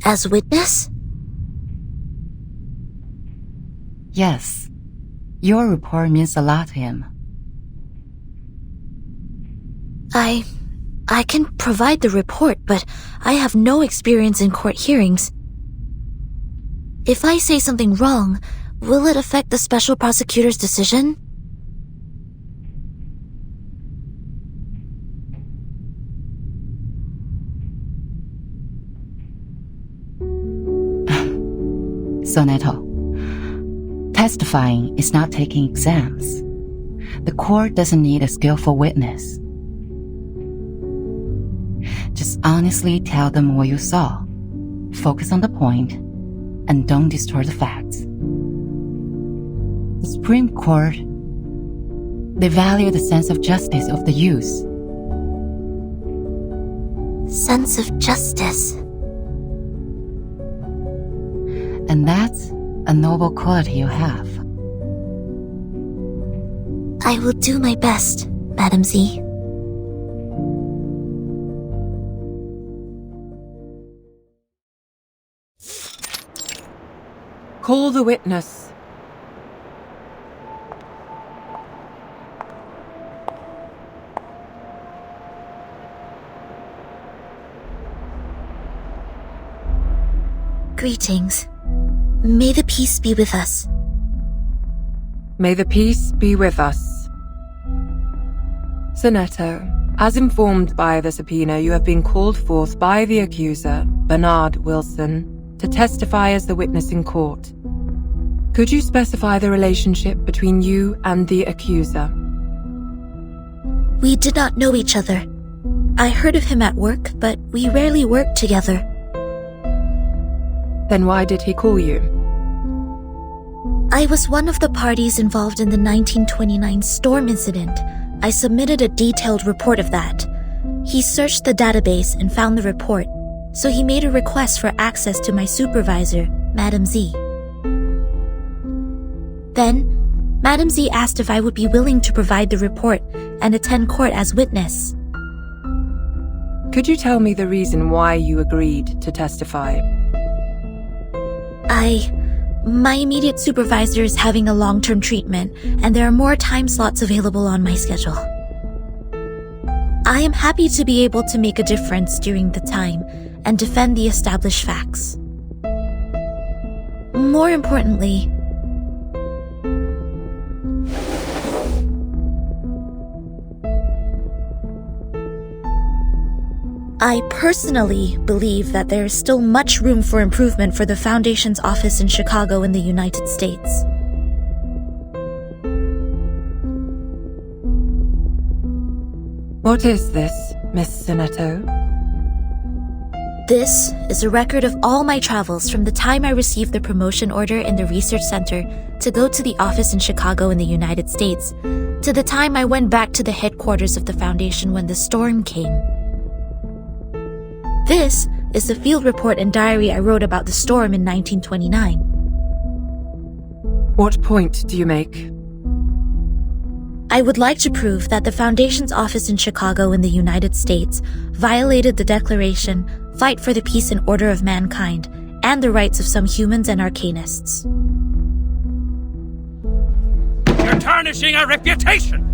as witness? Yes. Your report means a lot to him. I can provide the report, but I have no experience in court hearings. If I say something wrong, will it affect the special prosecutor's decision? Soneto, testifying is not taking exams. The court doesn't need a skillful witness. Just honestly tell them what you saw. Focus on the point, and don't distort the facts. The Supreme Court, they value the sense of justice of the youth. Sense of justice. And that's a noble quality you have. I will do my best, Madam Z. Call the witness. Greetings. May the peace be with us. May the peace be with us. Soneto, as informed by the subpoena, you have been called forth by the accuser, Bernard Wilson, to testify as the witness in court. Could you specify the relationship between you and the accuser? We did not know each other. I heard of him at work, but we rarely worked together. Then why did he call you? I was one of the parties involved in the 1929 storm incident. I submitted a detailed report of that. He searched the database and found the report, so he made a request for access to my supervisor, Madam Z. Then, Madam Z asked if I would be willing to provide the report and attend court as witness. Could you tell me the reason why you agreed to testify? My immediate supervisor is having a long-term treatment, and there are more time slots available on my schedule. I am happy to be able to make a difference during the time and defend the established facts. More importantly, I personally believe that there is still much room for improvement for the Foundation's office in Chicago in the United States. What is this, Miss Soneto? This is a record of all my travels from the time I received the promotion order in the research center to go to the office in Chicago in the United States, to the time I went back to the headquarters of the Foundation when the storm came. This is the field report and diary I wrote about the storm in 1929. What point do you make? I would like to prove that the Foundation's office in Chicago in the United States violated the Declaration, Fight for the Peace and Order of Mankind, and the rights of some humans and arcanists. You're tarnishing our reputation!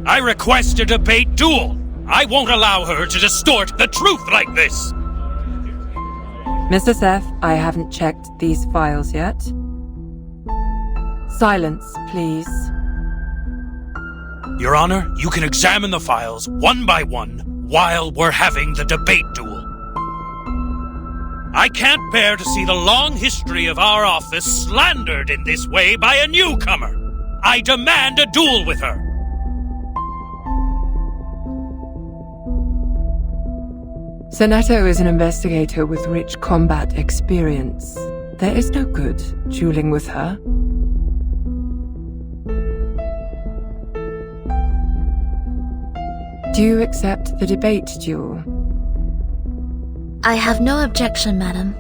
I request a debate duel. I won't allow her to distort the truth like this. Mr. Seth, I haven't checked these files yet. Silence, please. Your Honor, you can examine the files one by one while we're having the debate duel. I can't bear to see the long history of our office slandered in this way by a newcomer. I demand a duel with her. Soneto is an investigator with rich combat experience. There is no good dueling with her. Do you accept the debate duel? I have no objection, madam.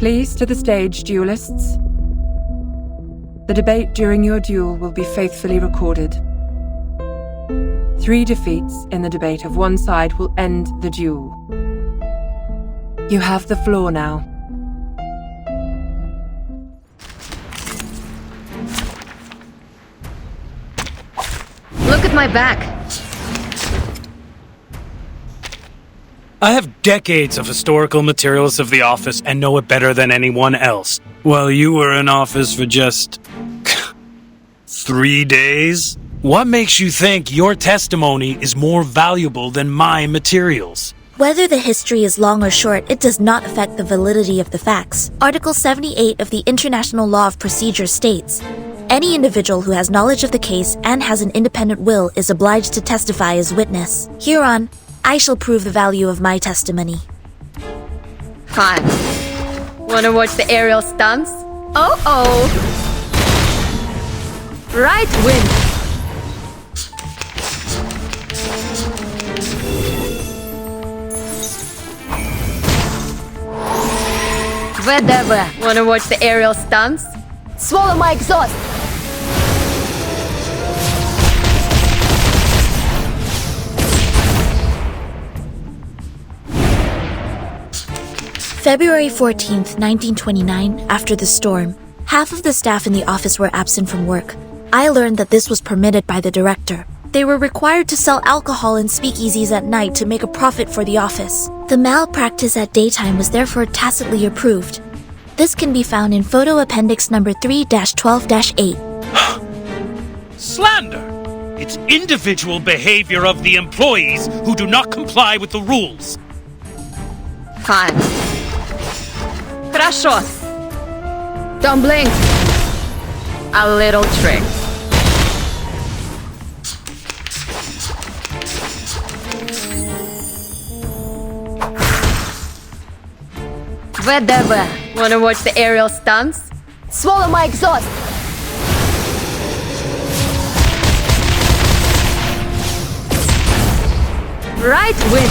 Please to the stage, duelists. The debate during your duel will be faithfully recorded. 3 defeats in the debate of one side will end the duel. You have the floor now. Look at my back. I have decades of historical materials of the office and know it better than anyone else. While you were in office for just 3 days? What makes you think your testimony is more valuable than my materials? Whether the history is long or short, it does not affect the validity of the facts. Article 78 of the International Law of Procedure states, any individual who has knowledge of the case and has an independent will is obliged to testify as witness. Hereon, I shall prove the value of my testimony. Fine. Wanna watch the aerial stunts? Oh! Right win. Whatever. Wanna watch the aerial stunts? Swallow my exhaust. February 14th, 1929, after the storm, half of the staff in the office were absent from work. I learned that this was permitted by the director. They were required to sell alcohol in speakeasies at night to make a profit for the office. The malpractice at daytime was therefore tacitly approved. This can be found in photo appendix number 3-12-8. Slander! It's individual behavior of the employees who do not comply with the rules. Fine. Хорошо. Don't blink. A little trick. Whatever. Wanna watch the aerial stunts? Swallow my exhaust. Right win.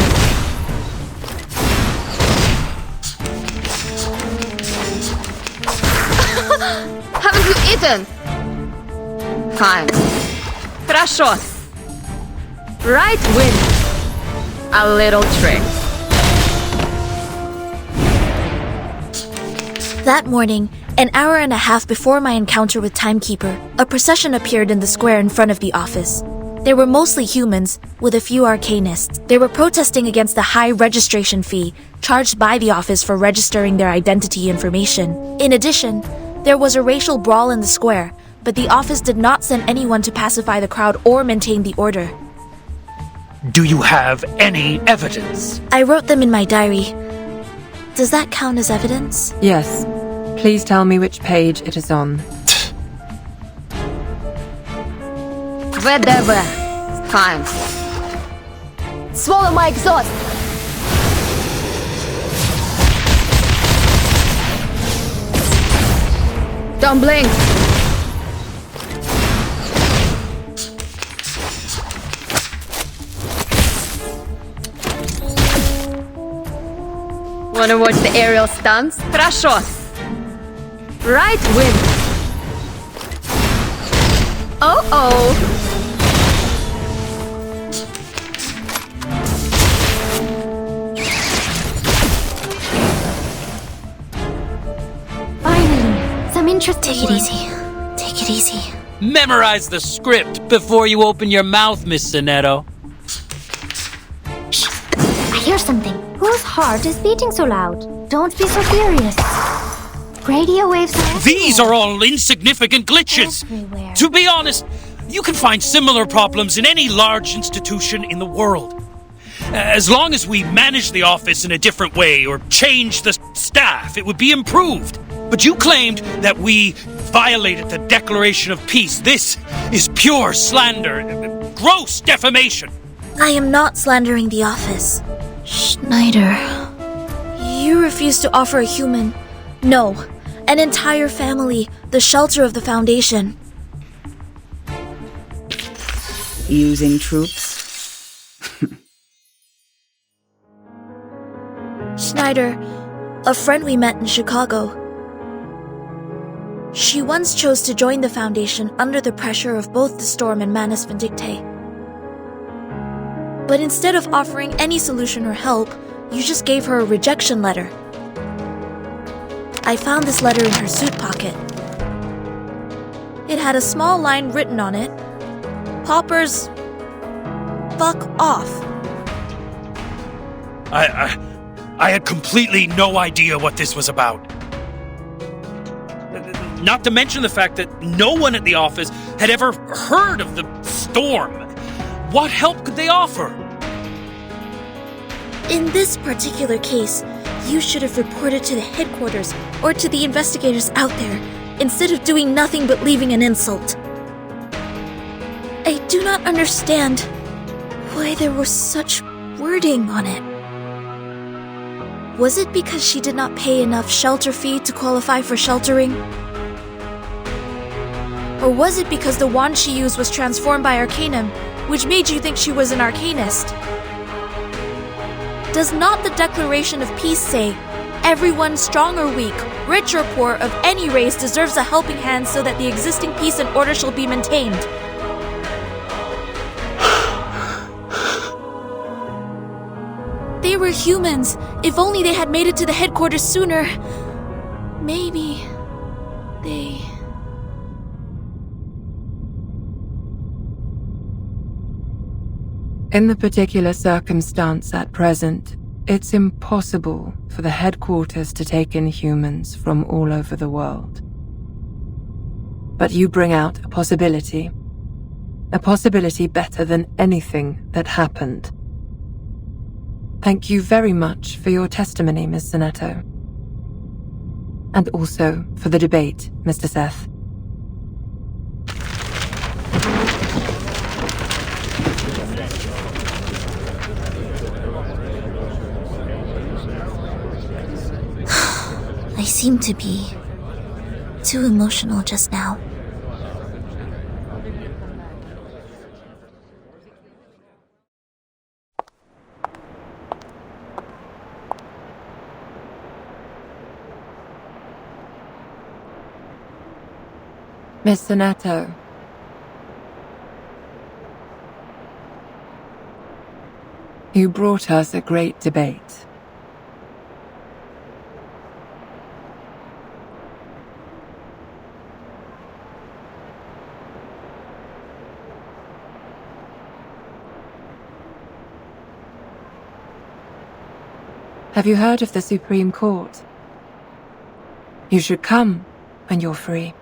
Haven't you eaten? Fine. Хорошо. Right win. A little trick. That morning, an hour and a half before my encounter with Timekeeper, a procession appeared in the square in front of the office. They were mostly humans, with a few arcanists. They were protesting against the high registration fee charged by the office for registering their identity information. In addition, there was a racial brawl in the square, but the office did not send anyone to pacify the crowd or maintain the order. Do you have any evidence? I wrote them in my diary. Does that count as evidence? Yes. Please tell me which page it is on. Whatever. Fine. Swallow my exhaust. Don't blink. Wanna watch the aerial stunts? Хорошо. Right win. Oh. Finally, some interest. Take it easy. Take it easy. Memorize the script before you open your mouth, Miss Sonetto. I hear something. Whose heart is beating so loud? Don't be so furious. Radio waves are These are all insignificant glitches. everywhere. To be honest, you can find similar problems in any large institution in the world. As long as we manage the office in a different way or change the staff, it would be improved. But you claimed that we violated the Declaration of Peace. This is pure slander, gross defamation. I am not slandering the office. Schneider, you refuse to offer a human, no, an entire family, the shelter of the Foundation. Using troops? Schneider, a friend we met in Chicago. She once chose to join the Foundation under the pressure of both the Storm and Manus Vindictae. But instead of offering any solution or help, you just gave her a rejection letter. I found this letter in her suit pocket. It had a small line written on it. Poppers, fuck off. I had completely no idea what this was about. Not to mention the fact that no one at the office had ever heard of the Storm. What help could they offer? In this particular case, you should have reported to the headquarters or to the investigators out there, instead of doing nothing but leaving an insult. I do not understand why there was such wording on it. Was it because she did not pay enough shelter fee to qualify for sheltering? Or was it because the wand she used was transformed by Arcanum, which made you think she was an Arcanist? Does not the Declaration of Peace say, everyone, strong or weak, rich or poor, of any race deserves a helping hand so that the existing peace and order shall be maintained? They were humans. If only they had made it to the headquarters sooner. Maybe they... In the particular circumstance at present, it's impossible for the headquarters to take in humans from all over the world. But you bring out a possibility better than anything that happened. Thank you very much for your testimony, Ms. Zanetto. And also for the debate, Mr. Seth. I seem to be too emotional just now. Miss Zanetto. You brought us a great debate. Have you heard of the Supreme Court? You should come when you're free.